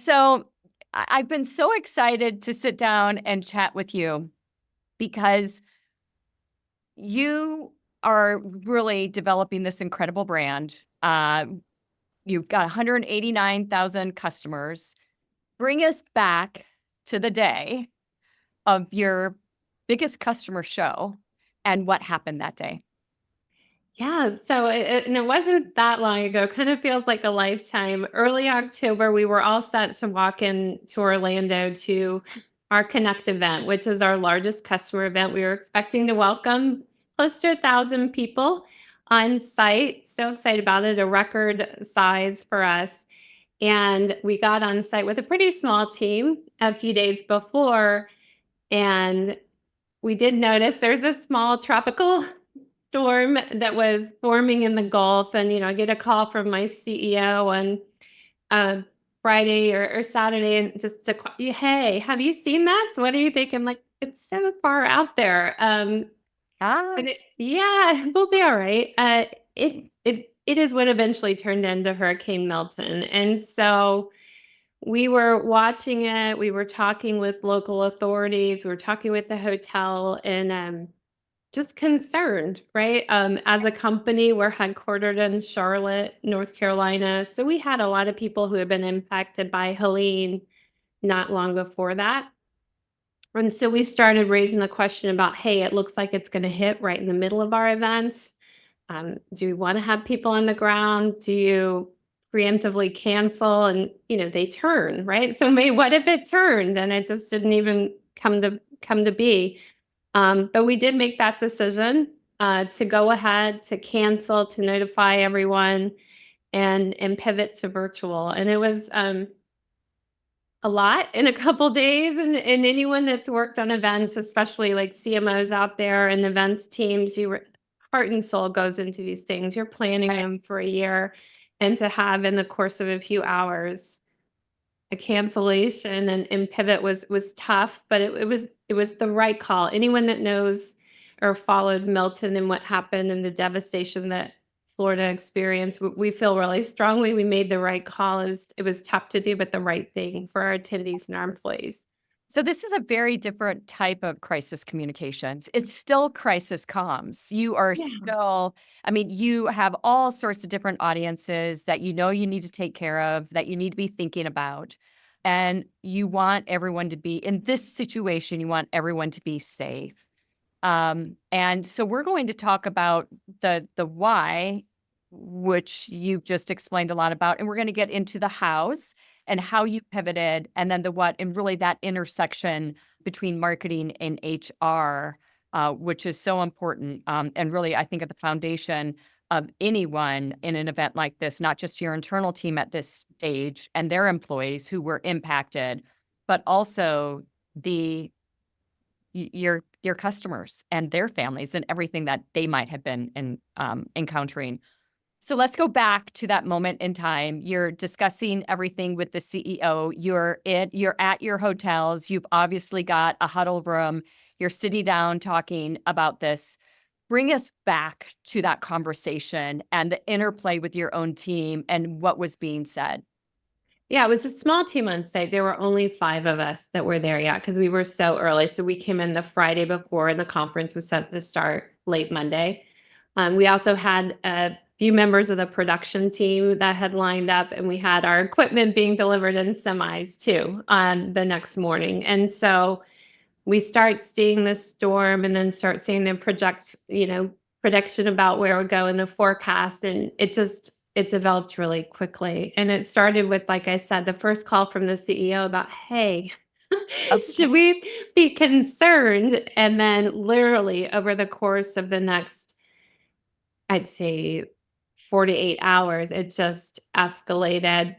So I've been so excited to sit down and chat with you because you are really developing this incredible brand. You've got 189,000 customers. Bring us back to the day of your biggest customer show and what happened that day. Yeah, so it wasn't that long ago. Kind of feels like a lifetime. Early October, we were all set to walk in to Orlando to our Connect event, which is our largest customer event. We were expecting to welcome close to 1,000 people on site. So excited about it, a record size for us. And we got on site with a pretty small team a few days before, and we did notice there's a small tropical storm that was forming in the Gulf. And, I get a call from my CEO on uh, Friday or Saturday and just to call you, hey, have you seen that? So what do you think? I'm like, it's so far out there. Gosh. Yeah, we'll be all right. It is what eventually turned into Hurricane Milton. And so we were watching it. We were talking with local authorities. We were talking with the hotel, and just concerned, right? As a company, we're headquartered in Charlotte, North Carolina. So we had a lot of people who had been impacted by Helene not long before that. And so we started raising the question about, hey, it looks like it's going to hit right in the middle of our event. Do you want to have people on the ground? Do you preemptively cancel? And they turn, right? So what if it turned and it just didn't even come to be? But we did make that decision to go ahead, to cancel, to notify everyone, and pivot to virtual. And it was a lot in a couple days. And anyone that's worked on events, especially like CMOs out there and events teams, heart and soul goes into these things. You're planning them for a year, and to have in the course of a few hours a cancellation and pivot was tough, but it was the right call. Anyone that knows or followed Milton and what happened and the devastation that Florida experienced, we feel really strongly we made the right call. It was tough to do, but the right thing for our attendees and our employees. So this is a very different type of crisis communications. It's still crisis comms. You are Yeah. still, I mean, you have all sorts of different audiences that you need to take care of, that you need to be thinking about. And you want everyone to be in this situation, you want everyone to be safe. And so we're going to talk about the why, which you've just explained a lot about, and we're going to get into the hows and how you pivoted, and then the what, and really that intersection between marketing and HR, which is so important. And really, I think at the foundation of anyone in an event like this, not just your internal team at this stage and their employees who were impacted, but also the your customers and their families and everything that they might have been encountering. So let's go back to that moment in time. You're discussing everything with the CEO. You're at your hotels. You've obviously got a huddle room. You're sitting down talking about this. Bring us back to that conversation and the interplay with your own team and what was being said. Yeah, it was a small team on site. There were only 5 of us that were there yet because we were so early. So we came in the Friday before, and the conference was set to start late Monday. We also had a few members of the production team that had lined up, and we had our equipment being delivered in semis too on the next morning. And so we start seeing the storm, and then start seeing the prediction about where it would go in the forecast. And it developed really quickly. And it started with, like I said, the first call from the CEO about, hey, should we be concerned? And then literally over the course of the next, I'd say 48 hours, it just escalated.